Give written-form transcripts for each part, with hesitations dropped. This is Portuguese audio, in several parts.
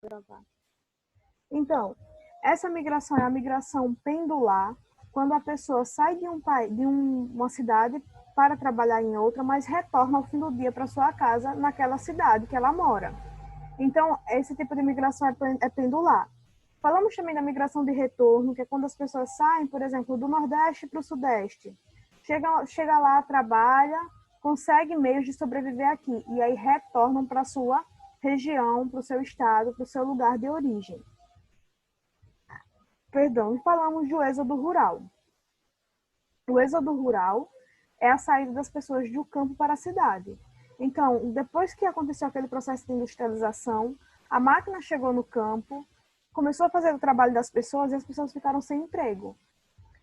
gravar. Então, essa migração é a migração pendular, quando a pessoa sai de uma cidade para trabalhar em outra, mas retorna ao fim do dia para sua casa naquela cidade que ela mora. Então, esse tipo de migração é pendular. Falamos também da migração de retorno, que é quando as pessoas saem, por exemplo, do Nordeste para o Sudeste. Chega lá, trabalha, consegue meios de sobreviver aqui, e aí retornam para a sua região, para o seu estado, para o seu lugar de origem. Perdão, e falamos do êxodo rural. O êxodo rural é a saída das pessoas do campo para a cidade. Então, depois que aconteceu aquele processo de industrialização, a máquina chegou no campo, começou a fazer o trabalho das pessoas e as pessoas ficaram sem emprego.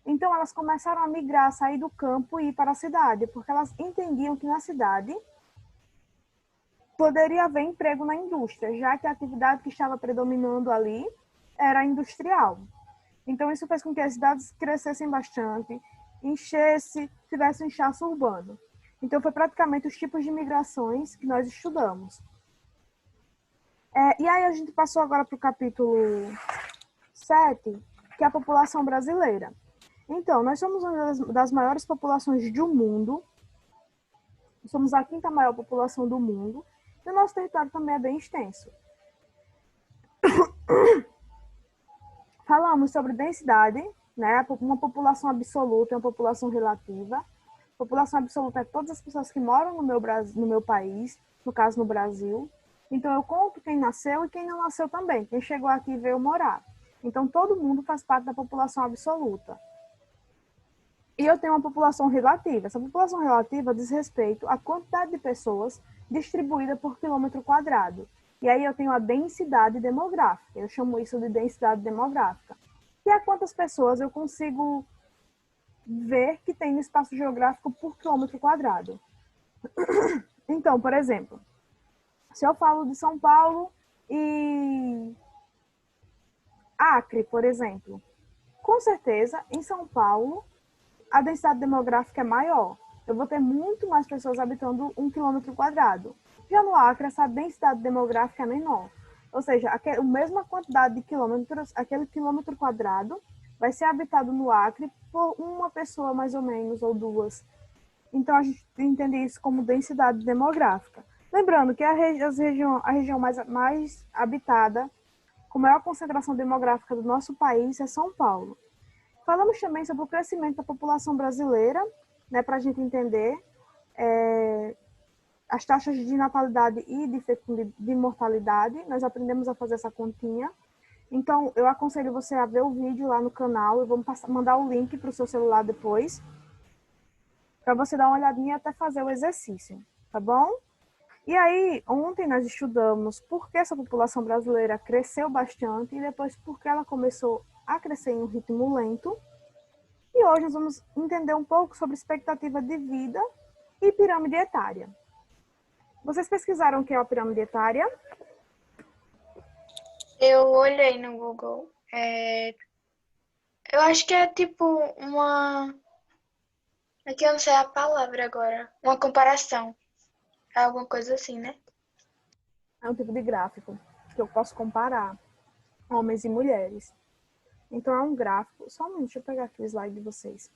Então, elas começaram a migrar, sair do campo e ir para a cidade, porque elas entendiam que na cidade poderia haver emprego na indústria, já que a atividade que estava predominando ali era industrial. Então, isso fez com que as cidades crescessem bastante, tivesse um inchaço urbano. Então, foi praticamente os tipos de migrações que nós estudamos. E aí, a gente passou agora para o capítulo 7, que é a população brasileira. Então, nós somos uma das maiores populações do mundo, somos a 5ª maior população do mundo, e o nosso território também é bem extenso. Falamos sobre densidade, né? Uma população absoluta e uma população relativa. População absoluta é todas as pessoas que moram no meu país, no caso no Brasil. Então eu conto quem nasceu e quem não nasceu também, quem chegou aqui e veio morar. Então todo mundo faz parte da população absoluta. E eu tenho uma população relativa. Essa população relativa diz respeito à quantidade de pessoas distribuída por quilômetro quadrado. E aí eu tenho a densidade demográfica. Eu chamo isso de densidade demográfica. Que é quantas pessoas eu consigo ver que tem no espaço geográfico por quilômetro quadrado. Então, por exemplo, se eu falo de São Paulo e Acre, por exemplo, com certeza, em São Paulo, a densidade demográfica é maior. Eu vou ter muito mais pessoas habitando 1 quilômetro quadrado. Já no Acre, essa densidade demográfica é menor. Ou seja, a mesma quantidade de quilômetros, aquele quilômetro quadrado, vai ser habitado no Acre por uma pessoa, mais ou menos, ou duas. Então, a gente entende isso como densidade demográfica. Lembrando que a região mais habitada, com maior concentração demográfica do nosso país, é São Paulo. Falamos também sobre o crescimento da população brasileira, né, para a gente entender as taxas de natalidade e de mortalidade. Nós aprendemos a fazer essa continha. Então, eu aconselho você a ver o vídeo lá no canal. Eu vou mandar o link para o seu celular depois, para você dar uma olhadinha e até fazer o exercício, tá bom? E aí, ontem nós estudamos por que essa população brasileira cresceu bastante e depois por que ela começou a crescer em um ritmo lento. E hoje nós vamos entender um pouco sobre expectativa de vida e pirâmide etária. Vocês pesquisaram o que é a pirâmide etária? Eu olhei no Google. Eu acho que é tipo uma... Aqui eu não sei a palavra agora. Uma comparação. É alguma coisa assim, né? É um tipo de gráfico que eu posso comparar homens e mulheres. Então é um gráfico. Só um minuto, deixa eu pegar aqui o slide de vocês.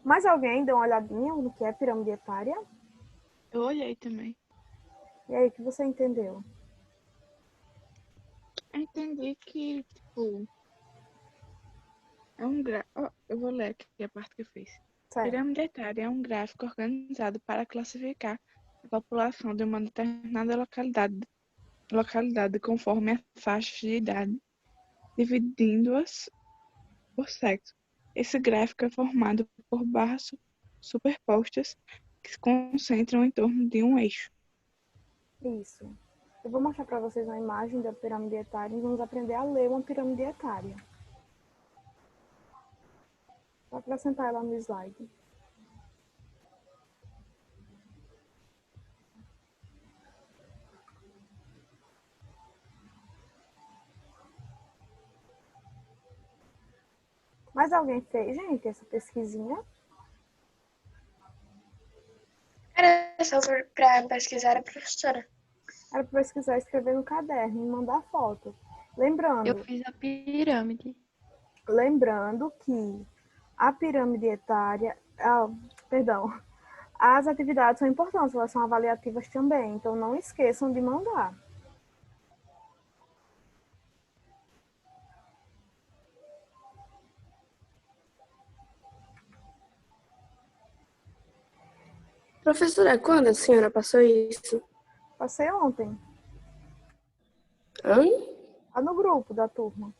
Mais alguém deu uma olhadinha no que é pirâmide etária? Eu olhei também. E aí, o que você entendeu? Eu entendi que, tipo, é um gráfico. Eu vou ler aqui a parte que eu fiz. Certo. Pirâmide etária é um gráfico organizado para classificar a população de uma determinada localidade conforme a faixa de idade, dividindo-as por sexo. Esse gráfico é formado por barras superpostas que se concentram em torno de um eixo. Isso. Eu vou mostrar para vocês uma imagem da pirâmide etária e vamos aprender a ler uma pirâmide etária. Vou acrescentar ela no slide. Mais alguém fez, gente, essa pesquisinha? Era só para pesquisar a professora. Era para pesquisar, escrever no caderno e mandar foto. Eu Lembrando, fiz a pirâmide. lembrando que a pirâmide etária, perdão, as atividades são importantes, elas são avaliativas também, então não esqueçam de mandar. Professora, quando a senhora passou isso? Passei ontem, Hã? lá no grupo da turma.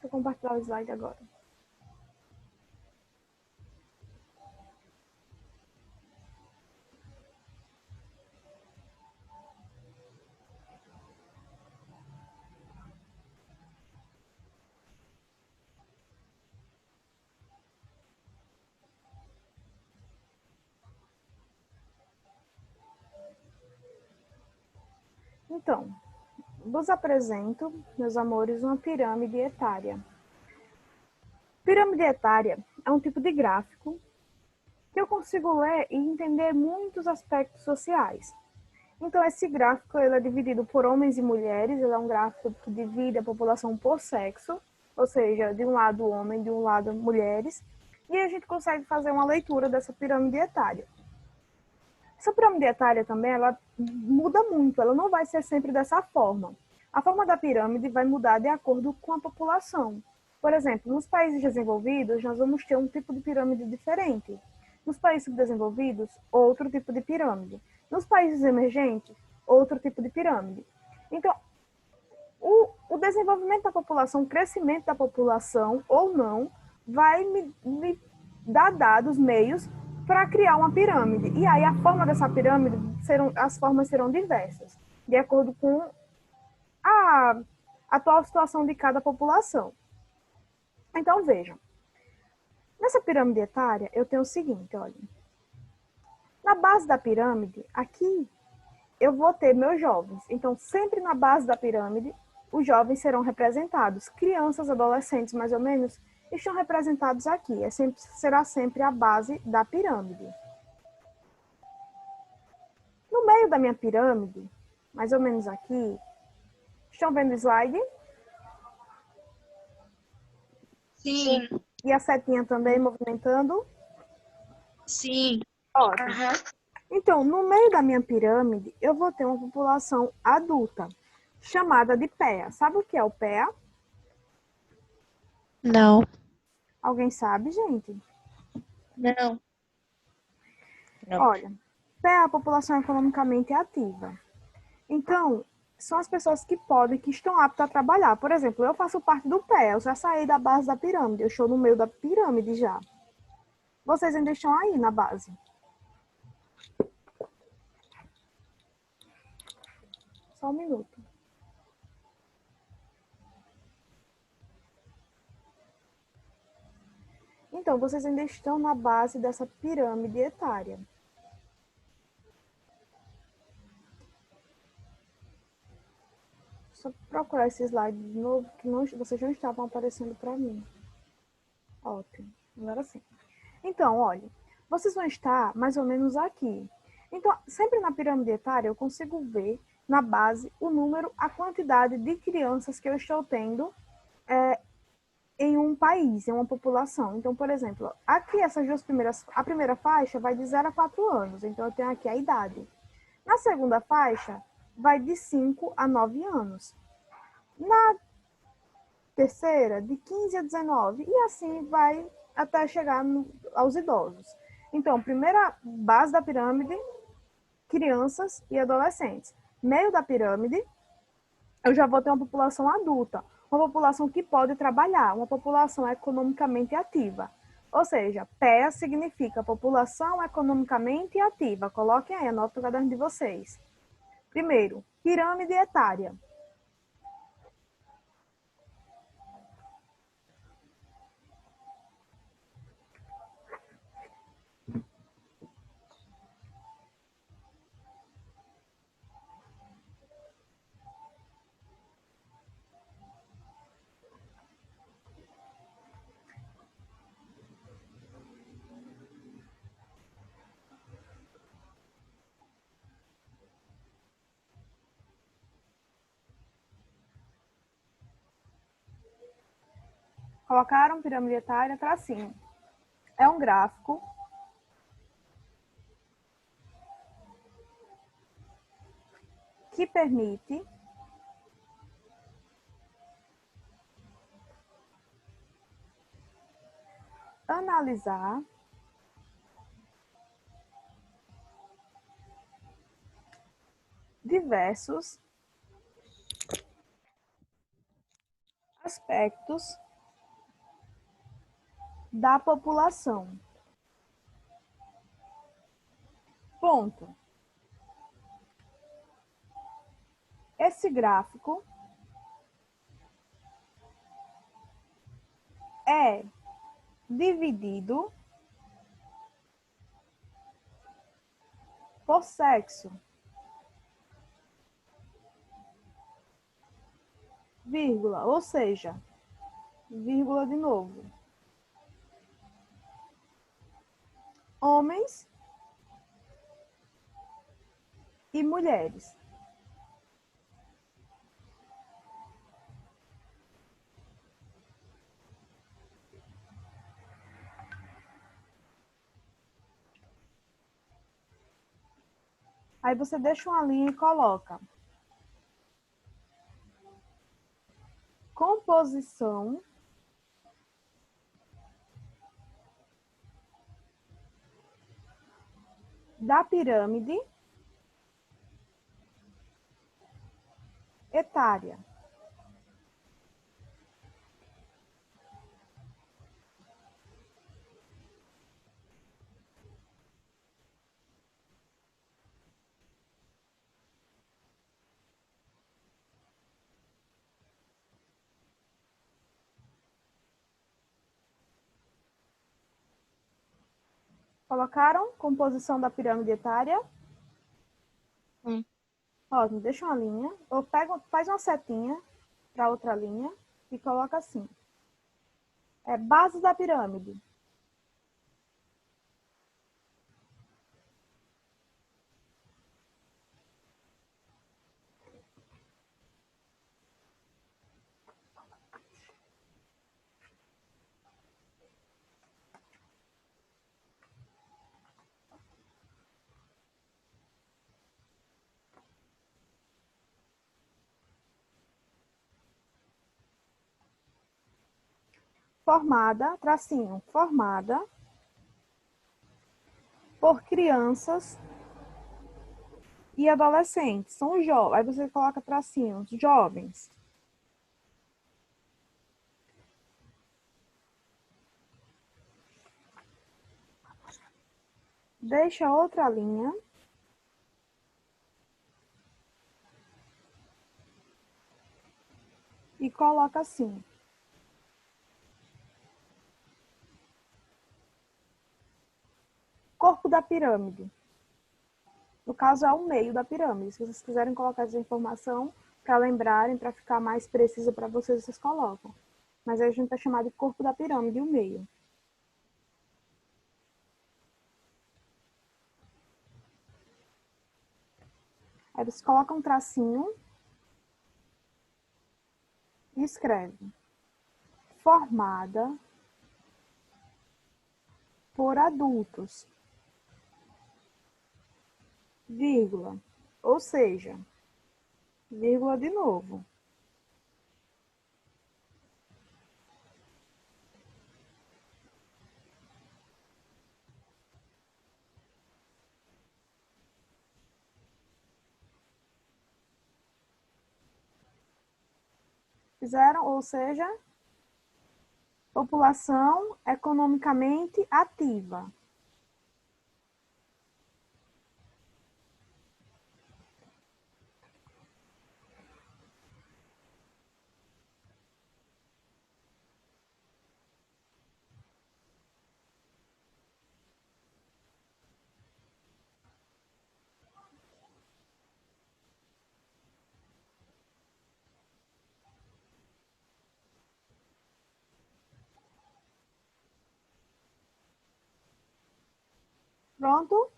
Vou compartilhar o slide agora. Então, vos apresento, meus amores, uma pirâmide etária. Pirâmide etária é um tipo de gráfico que eu consigo ler e entender muitos aspectos sociais. Então, esse gráfico ele é dividido por homens e mulheres, ele é um gráfico que divide a população por sexo, ou seja, de um lado homem, de um lado mulheres, e a gente consegue fazer uma leitura dessa pirâmide etária. Essa pirâmide etária também, ela muda muito, ela não vai ser sempre dessa forma. A forma da pirâmide vai mudar de acordo com a população. Por exemplo, nos países desenvolvidos, nós vamos ter um tipo de pirâmide diferente. Nos países subdesenvolvidos, outro tipo de pirâmide. Nos países emergentes, outro tipo de pirâmide. Então, o desenvolvimento da população, o crescimento da população ou não, vai me dar dados, meios para criar uma pirâmide. E aí a forma dessa pirâmide, as formas serão diversas, de acordo com a atual situação de cada população. Então, vejam. Nessa pirâmide etária, eu tenho o seguinte, olha. Na base da pirâmide, aqui, eu vou ter meus jovens. Então, sempre na base da pirâmide, os jovens serão representados. Crianças, adolescentes, mais ou menos, estão representados aqui. Será sempre a base da pirâmide. No meio da minha pirâmide, mais ou menos aqui, estão vendo o slide? Sim. E a setinha também movimentando? Sim. Ótimo. Então, no meio da minha pirâmide, eu vou ter uma população adulta, chamada de PEA. Sabe o que é o PEA? Não. Alguém sabe, gente? Não. Olha, PEA é a população economicamente ativa. Então, são as pessoas que podem, que estão aptas a trabalhar. Por exemplo, eu faço parte do PEA, eu já saí da base da pirâmide, eu estou no meio da pirâmide já. Vocês ainda estão aí na base. Só um minuto. Então, vocês ainda estão na base dessa pirâmide etária. Só procurar esse slide de novo, que não, vocês não estavam aparecendo para mim. Ótimo, agora sim. Então, olha, vocês vão estar mais ou menos aqui. Então, sempre na pirâmide etária, eu consigo ver na base o número, a quantidade de crianças que eu estou tendo em um país, em uma população. Então, por exemplo, aqui essas duas primeiras, a primeira faixa vai de 0 a 4 anos, então eu tenho aqui a idade. Na segunda faixa, vai de 5 a 9 anos. Na terceira, de 15 a 19, e assim vai até chegar aos idosos. Então, primeira base da pirâmide, crianças e adolescentes. Meio da pirâmide, eu já vou ter uma população adulta, uma população que pode trabalhar, uma população economicamente ativa. Ou seja, PEA significa população economicamente ativa. Coloquem aí, anotem no caderno de vocês. Primeiro, pirâmide etária. Colocaram pirâmide etária, tracinho. É um gráfico que permite analisar diversos aspectos da população. Ponto. Esse gráfico é dividido por sexo, vírgula, ou seja, vírgula de novo. Homens e mulheres. Aí você deixa uma linha e coloca composição da pirâmide etária. Colocaram composição da pirâmide etária? Ótimo, deixa uma linha, ou pega, faz uma setinha para outra linha e coloca assim. É base da pirâmide. Formada, tracinho, formada por crianças e adolescentes. São jovens. Aí você coloca tracinhos, jovens. Deixa outra linha. E coloca assim. Corpo da pirâmide. No caso, é o meio da pirâmide. Se vocês quiserem colocar essa informação para lembrarem, para ficar mais precisa para vocês, vocês colocam. Mas aí a gente vai chamar de corpo da pirâmide, o meio. Aí você coloca um tracinho e escreve. Formada por adultos, vírgula, ou seja, vírgula de novo. Fizeram, ou seja, população economicamente ativa. Pronto?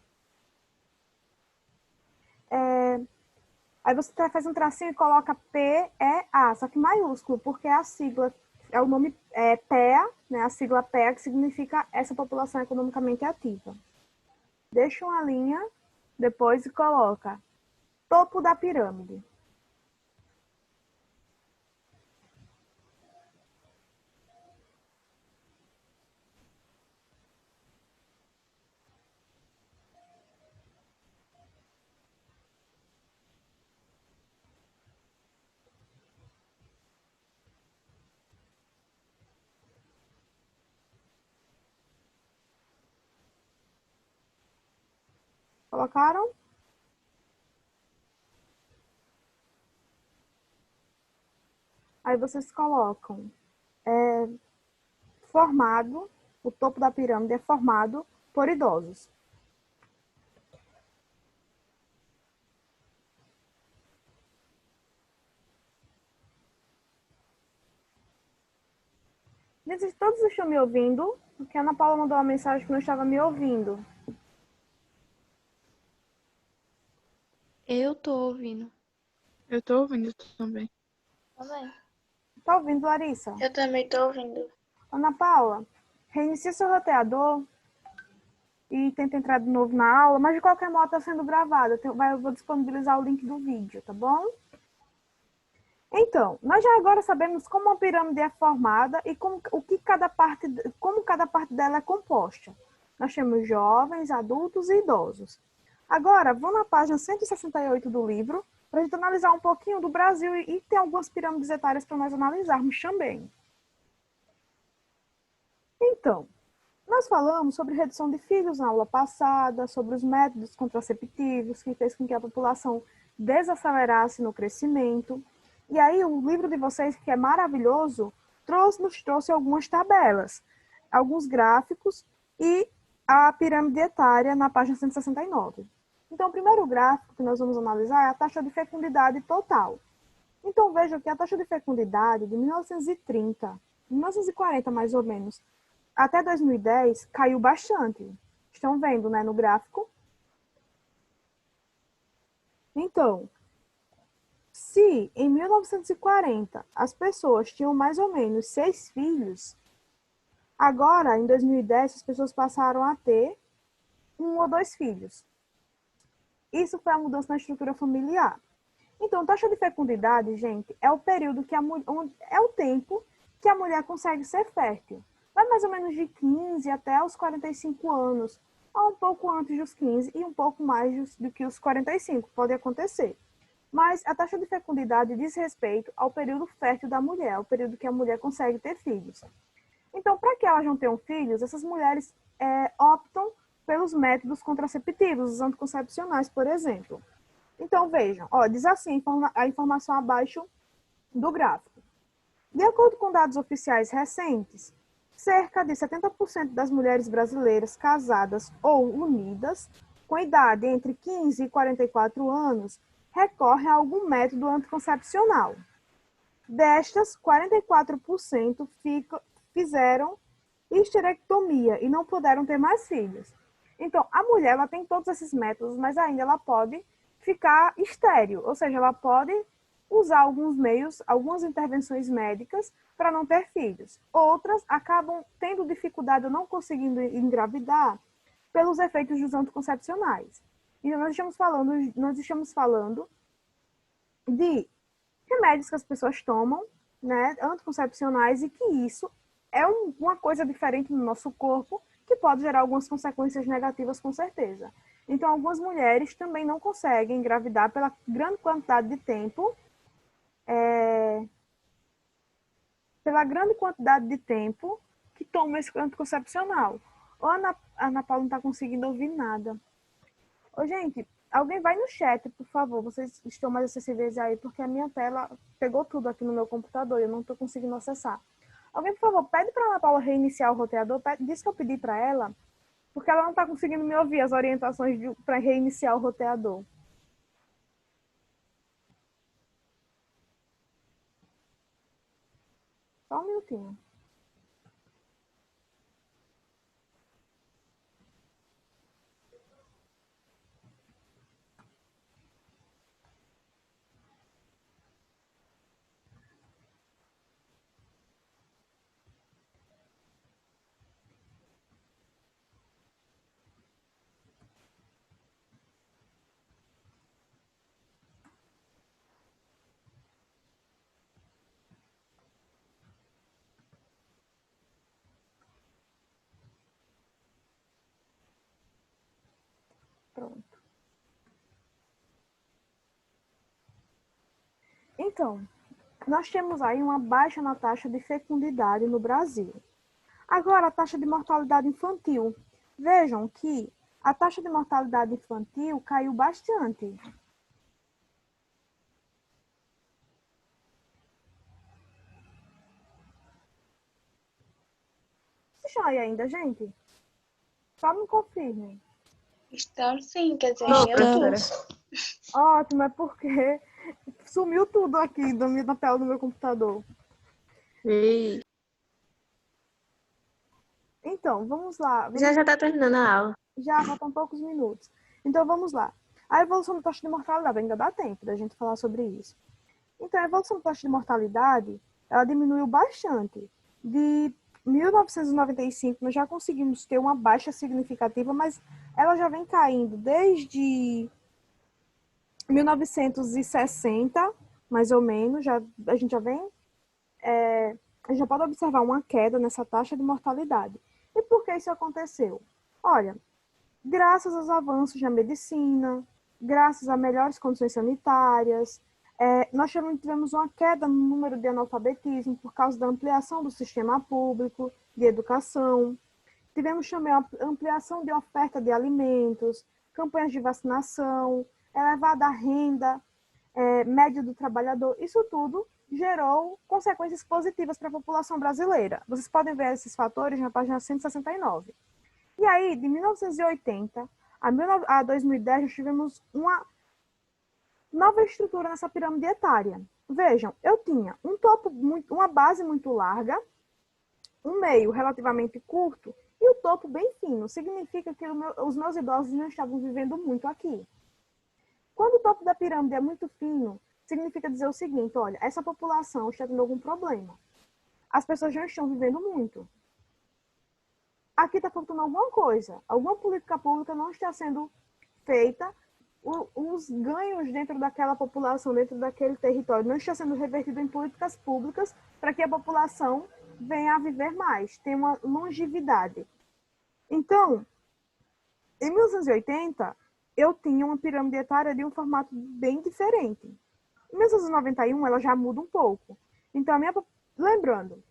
Aí você faz um tracinho e coloca PEA, só que maiúsculo, porque é a sigla é o nome PEA, né, a sigla PEA, que significa essa população economicamente ativa. Deixa uma linha, depois coloca topo da pirâmide. Colocaram? Aí vocês colocam formado, o topo da pirâmide é formado por idosos. Todos estão me ouvindo? Porque a Ana Paula mandou uma mensagem que não estava me ouvindo. Eu tô ouvindo. Eu tô ouvindo também. Também. Tá ouvindo, Larissa? Eu também tô ouvindo. Ana Paula, reinicie seu roteador e tenta entrar de novo na aula, mas de qualquer modo está sendo gravado. Eu vou disponibilizar o link do vídeo, tá bom? Então, nós já agora sabemos como a pirâmide é formada e como cada parte dela é composta. Nós temos jovens, adultos e idosos. Agora, vamos na página 168 do livro para a gente analisar um pouquinho do Brasil e tem algumas pirâmides etárias para nós analisarmos também. Então, nós falamos sobre redução de filhos na aula passada, sobre os métodos contraceptivos, que fez com que a população desacelerasse no crescimento. E aí, o livro de vocês, que é maravilhoso, nos trouxe algumas tabelas, alguns gráficos e a pirâmide etária na página 169. Então, o primeiro gráfico que nós vamos analisar é a taxa de fecundidade total. Então, veja que a taxa de fecundidade de 1930, 1940 mais ou menos, até 2010, caiu bastante. Estão vendo, né, no gráfico? Então, se em 1940 as pessoas tinham mais ou menos 6 filhos, agora, em 2010, as pessoas passaram a ter 1 ou 2 filhos. Isso foi a mudança na estrutura familiar. Então, taxa de fecundidade, gente, é o período que é o tempo que a mulher consegue ser fértil. Vai mais ou menos de 15 até os 45 anos, ou um pouco antes dos 15 e um pouco mais do que os 45, pode acontecer. Mas a taxa de fecundidade diz respeito ao período fértil da mulher, o período que a mulher consegue ter filhos. Então, para que elas não tenham filhos, essas mulheres optam pelos métodos contraceptivos, os anticoncepcionais, por exemplo. Então, vejam, diz assim a informação abaixo do gráfico. De acordo com dados oficiais recentes, cerca de 70% das mulheres brasileiras casadas ou unidas, com idade entre 15 e 44 anos, recorrem a algum método anticoncepcional. Destas, 44% fizeram histerectomia e não puderam ter mais filhos. Então, a mulher ela tem todos esses métodos, mas ainda ela pode ficar estéril, ou seja, ela pode usar alguns meios, algumas intervenções médicas para não ter filhos. Outras acabam tendo dificuldade ou não conseguindo engravidar pelos efeitos dos anticoncepcionais. Então, nós estamos falando de remédios que as pessoas tomam, né, anticoncepcionais, e que isso é uma coisa diferente no nosso corpo que pode gerar algumas consequências negativas, com certeza. Então, algumas mulheres também não conseguem engravidar pela grande quantidade de tempo, que tomam esse anticoncepcional. Ou a Ana Paula não está conseguindo ouvir nada. Gente, alguém vai no chat, por favor. Vocês estão mais acessíveis aí, porque a minha tela pegou tudo aqui no meu computador e eu não estou conseguindo acessar. Alguém, por favor, pede para a Ana Paula reiniciar o roteador. Diz que eu pedi para ela, porque ela não está conseguindo me ouvir as orientações para reiniciar o roteador. Só um minutinho. Então, nós temos aí uma baixa na taxa de fecundidade no Brasil. Agora, a taxa de mortalidade infantil. Vejam que a taxa de mortalidade infantil caiu bastante. Vocês estão aí ainda, gente? Só me confirmem. Estão sim, quer dizer, Não, eu professora. tô. Ótimo, é porque sumiu tudo aqui na tela do meu computador. E Então, vamos lá. já tá terminando a aula. Já faltam poucos minutos. Então, vamos lá. A evolução da taxa de mortalidade, ainda dá tempo da gente falar sobre isso. Então, a evolução da taxa de mortalidade, ela diminuiu bastante. De 1995, nós já conseguimos ter uma baixa significativa, mas ela já vem caindo desde 1960, mais ou menos. A gente já vem... a gente já pode observar uma queda nessa taxa de mortalidade. E por que isso aconteceu? Olha, graças aos avanços na medicina, graças a melhores condições sanitárias, nós tivemos uma queda no número de analfabetismo por causa da ampliação do sistema público de educação. Tivemos também a ampliação de oferta de alimentos, campanhas de vacinação, elevada renda média do trabalhador. Isso tudo gerou consequências positivas para a população brasileira. Vocês podem ver esses fatores na página 169. E aí, de 1980 a 2010, nós tivemos uma nova estrutura nessa pirâmide etária. Vejam, eu tinha uma base muito larga, um meio relativamente curto e o topo bem fino. Significa que os meus idosos não estavam vivendo muito aqui. Quando o topo da pirâmide é muito fino, significa dizer o seguinte, olha, essa população está tendo algum problema. As pessoas já estão vivendo muito. Aqui está faltando alguma coisa. Alguma política pública não está sendo feita. Os ganhos dentro daquela população, dentro daquele território, não está sendo revertido em políticas públicas para que a população venha a viver mais, tenha uma longevidade. Então, em 1980, eu tinha uma pirâmide etária de um formato bem diferente. Em 1991, ela já muda um pouco. Então, lembrando,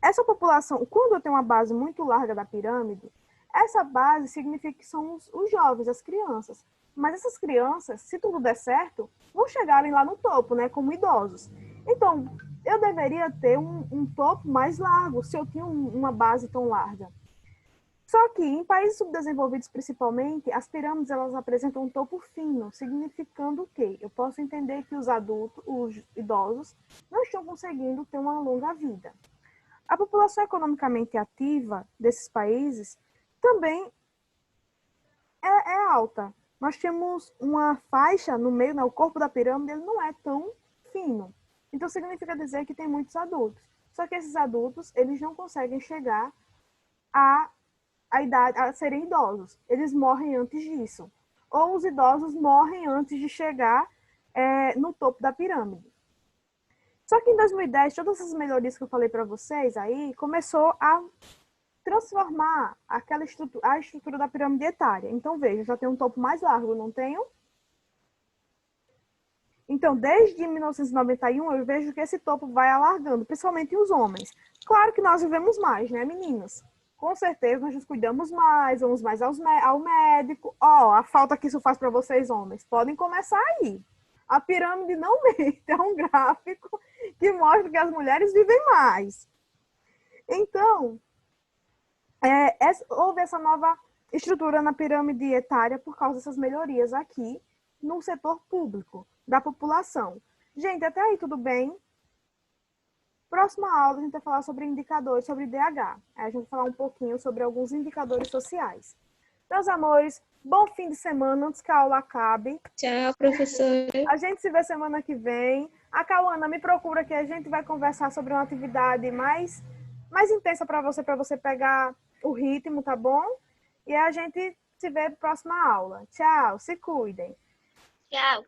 essa população, quando eu tenho uma base muito larga da pirâmide, essa base significa que são os jovens, as crianças. Mas essas crianças, se tudo der certo, vão chegarem lá no topo, né, como idosos. Então, eu deveria ter um topo mais largo, se eu tinha uma base tão larga. Só que em países subdesenvolvidos, principalmente, as pirâmides elas apresentam um topo fino, significando o quê? Eu posso entender que os idosos, não estão conseguindo ter uma longa vida. A população economicamente ativa desses países também é alta. Nós temos uma faixa no meio, né, o corpo da pirâmide ele não é tão fino. Então, significa dizer que tem muitos adultos. Só que esses adultos, eles não conseguem chegar a idade, a serem idosos. Eles morrem antes disso. Ou os idosos morrem antes de chegar no topo da pirâmide. Só que em 2010, todas essas melhorias que eu falei para vocês aí, começou a transformar a estrutura da pirâmide etária. Então, veja, já tenho um topo mais largo, não tenho? Então, desde 1991, eu vejo que esse topo vai alargando, principalmente os homens. Claro que nós vivemos mais, né, meninas? Com certeza, nós nos cuidamos mais, vamos mais ao médico. A falta que isso faz para vocês, homens. Podem começar aí. A pirâmide não mente, é um gráfico que mostra que as mulheres vivem mais. Então, houve essa nova estrutura na pirâmide etária por causa dessas melhorias aqui no setor público da população. Gente, até aí tudo bem? Próxima aula a gente vai falar sobre indicadores, sobre IDH. Aí a gente vai falar um pouquinho sobre alguns indicadores sociais. Meus amores, bom fim de semana antes que a aula acabe. Tchau, professora. A gente se vê semana que vem. A Cauana me procura que a gente vai conversar sobre uma atividade mais intensa para você pegar o ritmo, tá bom? E a gente se vê na próxima aula. Tchau, se cuidem. Tchau.